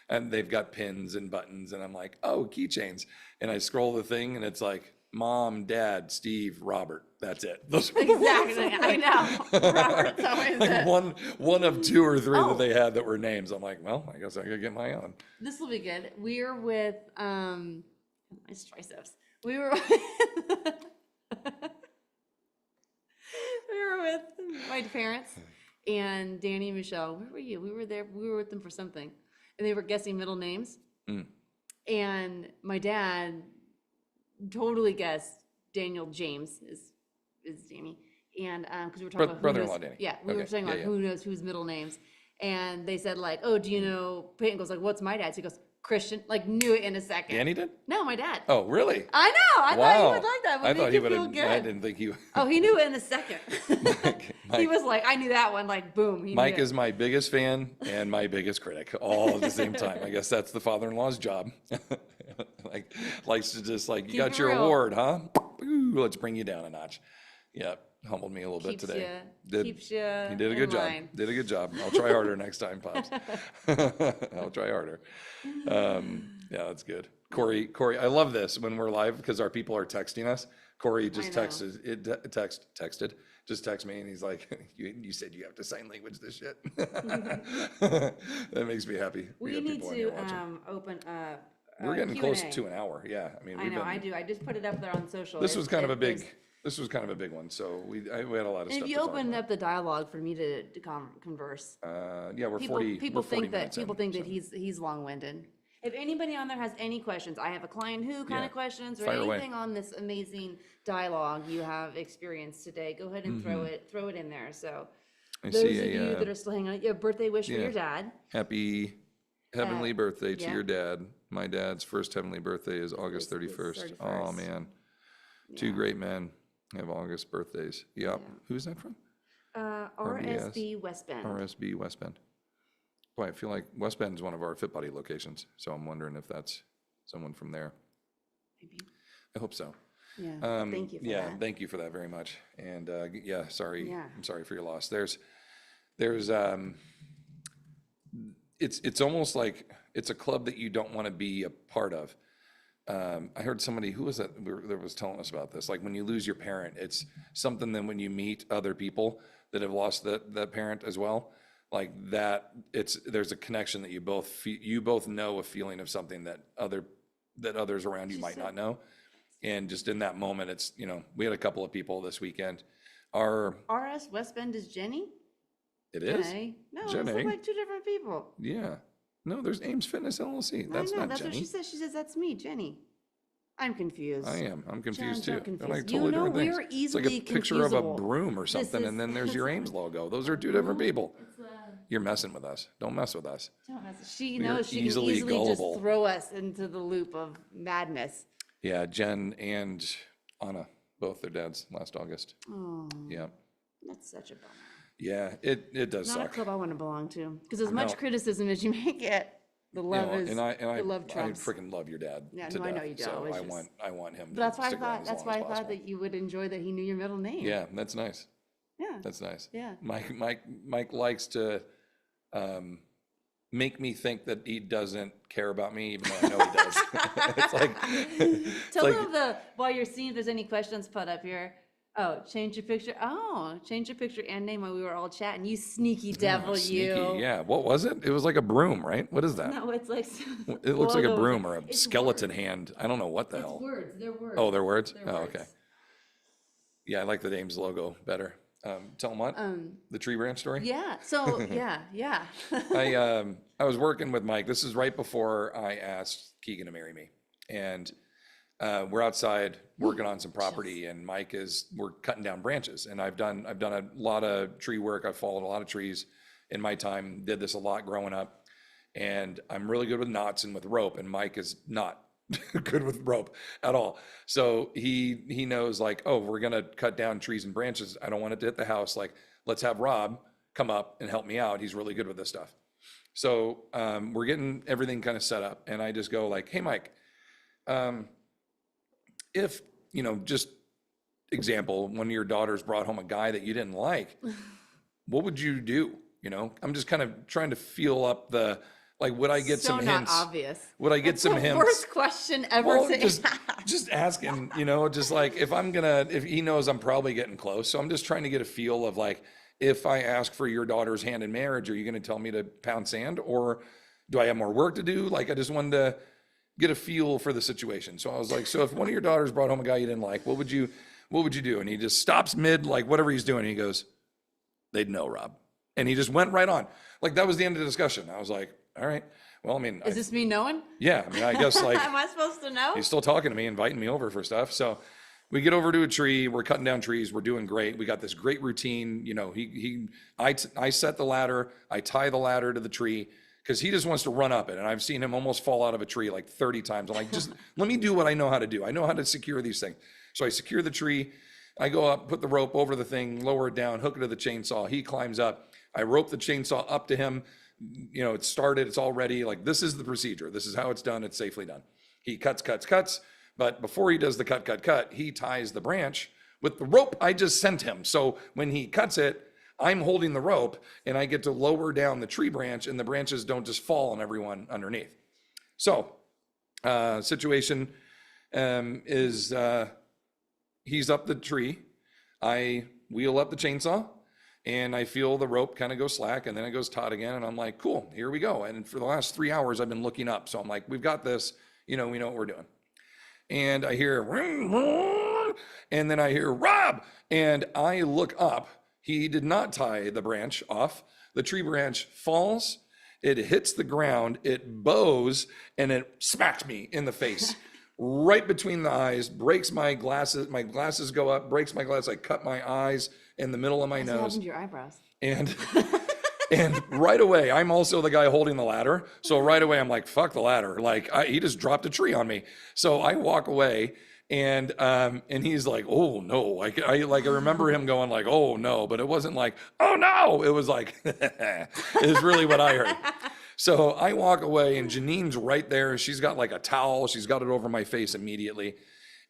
and they've got pins and buttons, and I'm like, oh, keychains. And I scroll the thing, and it's like Mom, Dad, Steve, Robert. That's it. Those are the Exactly. I know. Robert's always like it. one of two or three Oh. that they had that were names. I'm like, well, I guess I could get my own. This will be good. We're with nice triceps. We were we were with my parents and Danny and Michelle. Where were you? We were there. We were with them for something, and they were guessing middle names. And my dad totally guessed Daniel James is Danny, and because we were talking about who Brother-in-law knows- Danny. Yeah, we were Okay. saying Yeah, like yeah. who knows whose middle names, and they said like, "Oh, do you know?" Peyton goes like, "What's my dad's?" He goes, "Christian." Like knew it in a second. Danny did? No, my dad. Oh, really? I know. I thought Wow. you would like that. Would I make thought he you would feel have. good. I didn't think he. Oh, he knew it in a second. Mike, He was like, I knew that one. Like, boom. He Mike knew it. is my biggest fan and my biggest critic all at the same time. I guess that's the father-in-law's job. Like, likes to just like, you Keep got it your real. award, huh? Ooh, let's bring you down a notch. Yep, humbled me a little keeps bit today. you, keeps you. He did a good job. Did a good job. I'll try harder next time, Pops. I'll try harder. Yeah, that's good. Corey, I love this when we're live because our people are texting us. Corey just I know. texted, just text me, and he's like, "You said you have to sign language this shit." That makes me happy. We got need people on here to watching. open up. We're getting close Q&A. to an hour. Yeah, I mean, I we've know, been. I do. I just put it up there on social. This was kind of a there's- big. This was kind of a big one. So we had a lot of And stuff. if you to talk opened about. up the dialogue for me to converse, Yeah, we're people 40. people we're 40 think that minutes in, people think that so. he's long-winded. If anybody on there has any questions, I have a client who kind Yeah. of questions or Fire away. anything on this amazing dialogue you have experienced today, go ahead and throw it in there. So I those see of you a that are still hanging on, you have a birthday wish for yeah. your dad. happy heavenly birthday to yeah. your dad. My dad's first heavenly birthday is August Is 31st. Oh 31st. man, two Yeah. great men have August birthdays. Yep. Who's that from? RSB West Bend. RSB West Bend. Boy, I feel like West Bend is one of our Fit Buddy locations, so I'm wondering if that's someone from there. Maybe. I hope so. Yeah. Thank you for Yeah, that. thank you for that very much. And yeah, sorry. Yeah. I'm sorry for your loss. There's it's almost like it's a club that you don't want to be a part of. I heard somebody, who was that was telling us about this? Like when you lose your parent, it's something that when you meet other people that have lost that parent as well, like that, there's a connection that you both know a feeling of something that others around you might not know. And just in that moment, it's, we had a couple of people this weekend. RS West Bend is Jenny? It is? Jenny? No, Jenny. it's like two different people. Yeah. No, there's Ames Fitness LLC. That's I know, not that's Jenny. what she says. She says, that's me, Jenny. I'm confused. I am. I'm confused Jen, too. don't They're like confuse. totally different we're things. It's easily like a picture of a confusable. broom or something, is- and then there's your Ames logo. Those are two different people. You're messing with us. Don't mess with us. She We are knows she can easily easily gullible. just throw us into the loop of madness. Yeah, Jen and Anna, both their dads last August. Oh, Yeah. that's such a bummer. Yeah, it does Not a suck. club I want to belong to. Because as much No. criticism as you may get, the love is, and I the love trumps. freaking love your dad Yeah, to no, I know death. you do. So It's I just- want him But that's to why I stick around thought, as that's long why as I thought possible. that you would enjoy that he knew your middle name. Yeah, that's nice. Yeah. That's nice. Yeah. Mike likes to make me think that he doesn't care about me, even though I know he does. It's like, Tell like, them while you're seeing if there's any questions put up here. Oh, change your picture. Oh, change your picture and name when we were all chatting. You sneaky devil, sneaky. you. Yeah. What was it? It was like a broom, right? What is that? No, it's like. It looks like a logos. broom or a It's skeleton words. hand. I don't know what the It's hell. words. They're words. Oh, they're words? They're Oh, words. okay. Yeah, I like the Dames logo better. Tell them what? The tree branch story? Yeah. So yeah. I was working with Mike. This is right before I asked Keegan to marry me. And we're outside working on some property, and we're cutting down branches. And I've done a lot of tree work. I've followed a lot of trees in my time, did this a lot growing up. And I'm really good with knots and with rope, and Mike is not good with rope at all. So he knows, like, oh, we're gonna cut down trees and branches. I don't want it to hit the house. Like, let's have Rob come up and help me out. He's really good with this stuff. So we're getting everything kind of set up, and I just go like, hey, Mike, if, just example, one of your daughters brought home a guy that you didn't like, what would you do? I'm just kind of trying to feel up would I get some hints? So not obvious. Would I get That's some the hints? worst question ever Well, to just asking, just like if he knows I'm probably getting close. So I'm just trying to get a feel of like, if I ask for your daughter's hand in marriage, are you going to tell me to pound sand, or do I have more work to do? Like, I just wanted to get a feel for the situation. So I was like, so if one of your daughters brought home a guy you didn't like, what would you do? And he just stops mid, like whatever he's doing. And he goes, they'd know, Rob. And he just went right on. Like, that was the end of the discussion. I was like, all right. Well, I mean, Is this me knowing? yeah, I mean, I guess like Am I supposed to know? he's still talking to me, inviting me over for stuff. So we get over to a tree, we're cutting down trees, we're doing great. We got this great routine. I set the ladder, I tie the ladder to the tree because he just wants to run up it. And I've seen him almost fall out of a tree like 30 times. I'm like, just let me do what I know how to do. I know how to secure these things. So I secure the tree. I go up, put the rope over the thing, lower it down, hook it to the chainsaw. He climbs up. I rope the chainsaw up to him. It's started, it's all ready. Like, this is the procedure. This is how it's done. It's safely done. He cuts. But before he does the cut, he ties the branch with the rope I just sent him. So when he cuts it, I'm holding the rope and I get to lower down the tree branch, and the branches don't just fall on everyone underneath. So situation is he's up the tree. I wheel up the chainsaw, and I feel the rope kind of go slack, and then it goes taut again. And I'm like, cool, here we go. And for the last 3 hours, I've been looking up. So I'm like, we've got this, we know what we're doing. And I hear, and then I hear, Rob. And I look up. He did not tie the branch off. The tree branch falls. It hits the ground. It bows, and it smacked me in the face. Right between the eyes, breaks my glasses. My glasses go up, breaks my glasses. I cut my eyes in the middle of my What nose. happened to your eyebrows? And right away, I'm also the guy holding the ladder. So right away, I'm like, fuck the ladder. Like, he just dropped a tree on me. So I walk away, and he's like, oh no. I remember him going like, oh no, but it wasn't like, oh no. It was like, is really what I heard. So I walk away, and Janine's right there. She's got like a towel. She's got it over my face immediately.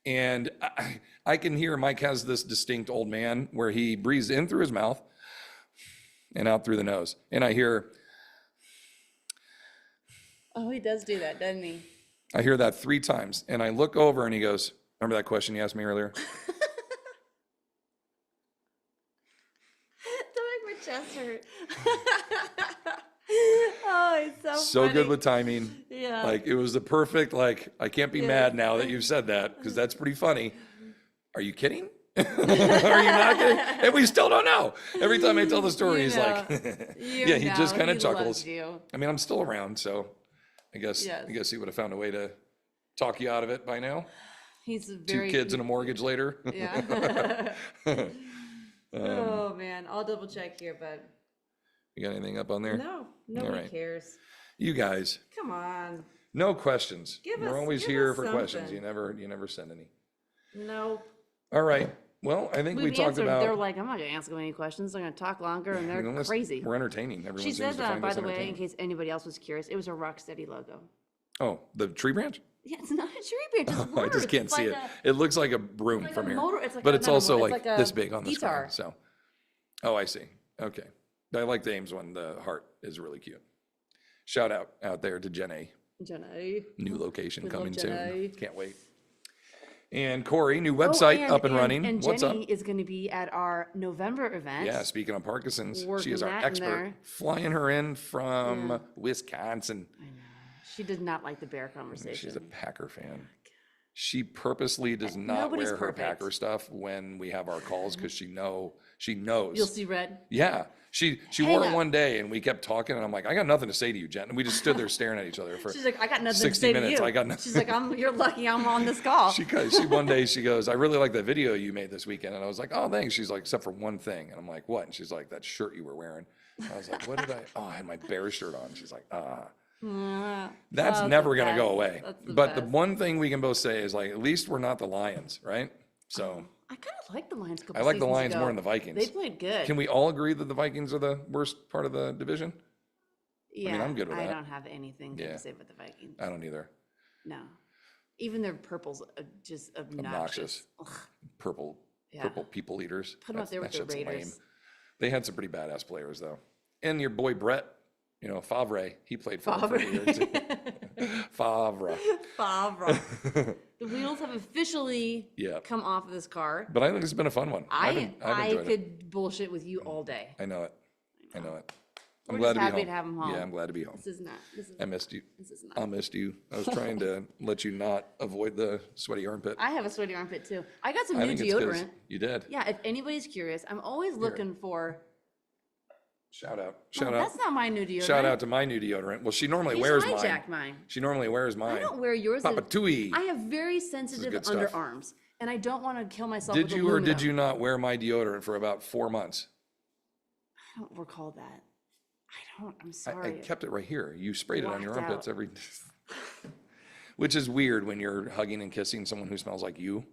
And I can hear Mike has this distinct old man where he breathes in through his mouth and out through the nose. And I hear Oh, he does do that, doesn't he? I hear that 3 times. And I look over, and he goes, remember that question you asked me earlier? Don't make my chest hurt. Oh, it's so So funny. good with timing. Yeah. Like, it was the perfect, like, I can't be mad now that you've said that, because that's pretty funny. Are you kidding? Are you not kidding? And we still don't know. Every time I tell the story, he's like, yeah, he just kind of chuckles. You. I mean, I'm still around, so I guess he would have found a way to talk you out of it by now. He's 2 very kids and a mortgage later. Yeah. Oh man, I'll double check here, but You got anything up on there? no, nobody right. cares. You guys, Come on, no questions. Give We're us- always give here us for questions. something. You never send any. no. All right. Well, I think we We've talked answered. about. They're like, I'm not gonna answer any questions. They're gonna talk longer, and they're Unless crazy. We're entertaining. Everyone She seems said, to find by us the way, in entertaining. case anybody else was curious, it was a Rocksteady logo. Oh, the tree branch? Yeah, it's not a tree branch. It's I words. just can't It's see like it. It looks like a broom like from a here, motor- it's like but a- it's not a also motor, like it's like a this big on the guitar. screen. So Oh, I see. Okay. I like the Ames one. The heart is really cute. Shout out there to Jen A. Jenna. New location We love coming Jen A. soon. Can't wait. And Corey, new Oh, website up and running. And What's Jenny up? is going to be at our November event. Yeah, speaking of Parkinson's, she Working is our that in expert. there. Flying her in from Wisconsin. I know. She did not like the bear conversation. She's a Packer fan. She purposely does not Nobody's wear her perfect. Packer stuff when we have our calls because she knows. You'll see red. Yeah, she Hang wore it up. one day and we kept talking and I'm like, I got nothing to say to you, Jen. And we just stood there staring at each other for She's like, I got nothing to 60 say minutes. to you. I got nothing. She's like, you're lucky I'm on this call. She one day she goes, I really like that video you made this weekend. And I was like, oh, thanks. She's like, except for one thing. And I'm like, what? And she's like, that shirt you were wearing. And I was like, what did I? Oh, I had my bear shirt on. She's like, That's never going to go away. But the one thing we can both say is like, at least we're not the Lions, right? So I kind of like the Lions. I like the Lions more than the Vikings. They played good. Can we all agree that the Vikings are the worst part of the division? Yeah, I'm good with I that. don't have anything good Yeah. to say about the Vikings. I don't either. No, even their purple's just obnoxious. Ugh. Purple Yeah. people eaters. Put them up there with the shit's lame. Raiders. They had some pretty badass players though. And your boy Brett, Favre, he played for them for a year too. Favre. Favre. The wheels have officially Yeah. come off of this car. But I think it's been a fun one. I've I enjoyed it. could bullshit with you all day. I know it. I know it. I'm We're glad just to be happy home. to have him home. Yeah, I'm glad to be home. This is not. This is. I missed you. This is not. I missed you. I was trying to let you not avoid the sweaty armpit. I have a sweaty armpit too. I got some I new think it's 'cause deodorant. you did. Yeah, if anybody's curious, I'm always looking for. Shout out. Oh, Shout out. that's not my new deodorant. Shout out to my new deodorant. Well, she normally You wears hijacked mine. mine. She normally wears mine. I don't wear yours. Papa Tui. I have very sensitive good stuff. underarms, and I don't want to kill myself. Did with you or did aluminum. you not wear my deodorant for about 4 months? I don't recall that. I don't. I'm I sorry. kept it right here. You sprayed it on your Blacked armpits out. every. Which is weird when you're hugging and kissing someone who smells like you,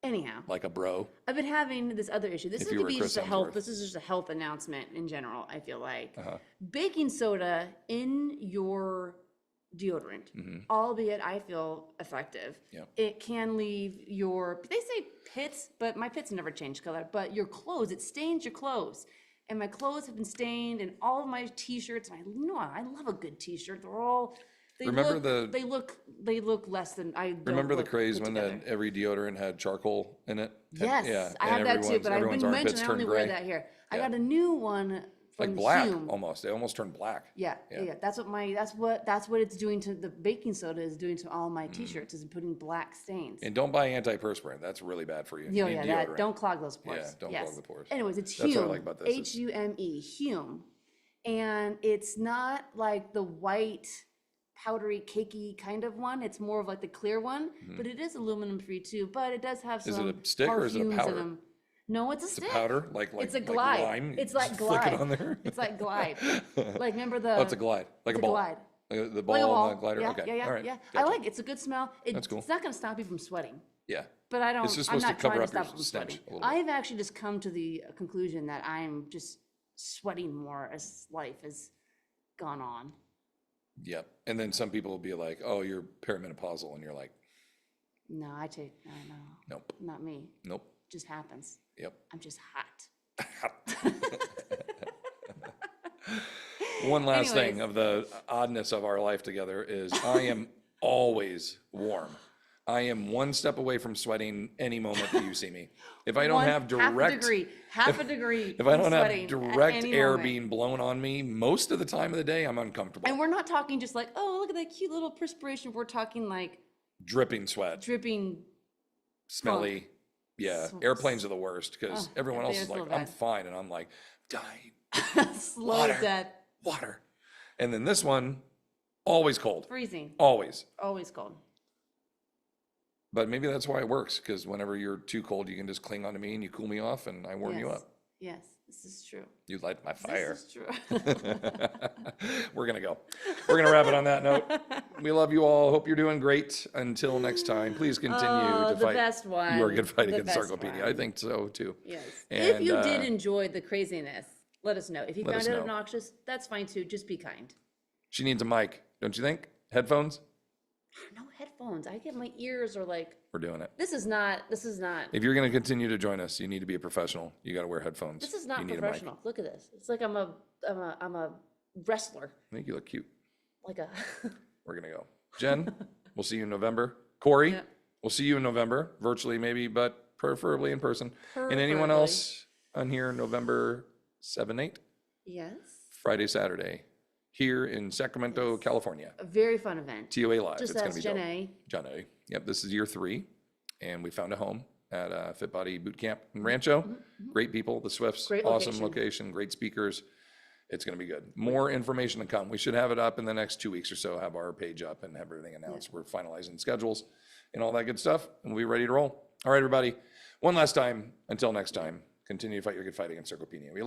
Anyhow, like a bro. I've been having this other issue. This If is you to were be Chris just a health. Hemsworth. This is just a health announcement in general. I feel like Uh-huh. baking soda in your deodorant, albeit I feel effective. Yep. It can leave your. They say pits, but my pits never change color. But your clothes, it stains your clothes. And my clothes have been stained, and all of my T-shirts. And I love a good T-shirt. They're all. They look less than I. Don't Remember the look craze put when together. every deodorant had charcoal in it? Yes, Yeah, I and have that too, but I've everyone's been armpits mentioned I turned only wear gray. that here. I Yeah. got a new one from Like black Hume. almost. They almost turned black. Yeah, Yeah. yeah. That's what it's doing to the baking soda is doing to all my T-shirts is putting black stains. And don't buy antiperspirant. That's really bad for you. You need That deodorant. don't clog those pores. Yeah, don't yes. clog the pores. Anyways, it's That's Hume. what I like about this. Hume, Hume, and it's not like the white powdery cakey kind of one. It's more of like the clear one, but it is aluminum free too. But it does have some. Is it a stick or is it a perfumes in powder? them. No, it's a It's a stick. powder, like It's a like glide. lime. It's You like just flick glide. it on there. It's like glide. Like remember the. Oh, it's a glide, like it's a ball. glide. The ball Like a and ball. the glider. Yeah, Okay, yeah, all right. yeah. I Gotcha. like it. It's a good smell. That's cool. It's not going to stop you from sweating. Yeah, But I don't. It's just I'm supposed to not cover trying to up your stop from stench sweating. a little bit. I've actually just come to the conclusion that I'm just sweating more as life has gone on. yep. And then some people will be like, "Oh, you're perimenopausal," and you're like, No, I no, "Nope, not me. nope, Just happens. yep." I'm just hot. One last thing Anyways. of the oddness of our life together is I am always warm. I am one step away from sweating any moment that you see me. If I don't have direct, half a degree. if I of don't have sweating at direct any air moment. being blown on me, most of the time of the day, I'm uncomfortable. And we're not talking just like, oh, look at that cute little perspiration. We're talking like Dripping sweat, dripping. smelly. Yeah, Sw- airplanes are the worst because Oh, everyone yeah, else they're is so like, I'm bad. fine. And I'm like, dying, Slow Water. death. water. And then this one, always cold, Freezing. always. Always cold. But maybe that's why it works, because whenever you're too cold, you can just cling onto me and you cool me off and I warm you Yes. up. Yes, this is true. You light my fire. This is true. We're gonna go. We're gonna wrap it on that note. We love you all. Hope you're doing great. Until next time, please continue Oh, to the fight best one. your good fight The against best sarcopenia. one. I think so too. Yes. If And, you did enjoy the craziness, let us know. If you let found us it know. obnoxious, that's fine too. Just be kind. She needs a mic, don't you think? Headphones? No headphones. headphones. I get my ears are like, We're doing it. this is not If you're going to continue to join us, you need to be a professional. You got to wear headphones. this is You not need a mic. professional. Look at this. It's like I'm a wrestler. I think you look cute. Like a We're going to go. Jen, we'll see you in November. Corey, Yeah. we'll see you in November, virtually maybe, but preferably in person. And anyone Preferably. else on here, November 7, 8, yes. Friday, Saturday, here in Sacramento, California. A very fun event. TOA Live. Just It's going to ask be Jen dope. A. John A. Yep, this is year 3, and we found a home at Fit Body Boot Camp in Rancho. Great people, the Swifts, Great awesome location, great speakers. It's going to be good. More information to come. We should have it up in the next 2 weeks or so, have our page up and have everything announced. We're finalizing schedules and all that good stuff, and we'll be ready to roll. All right, everybody. One last time, until next time, continue to fight your good fight against sarcopenia. We love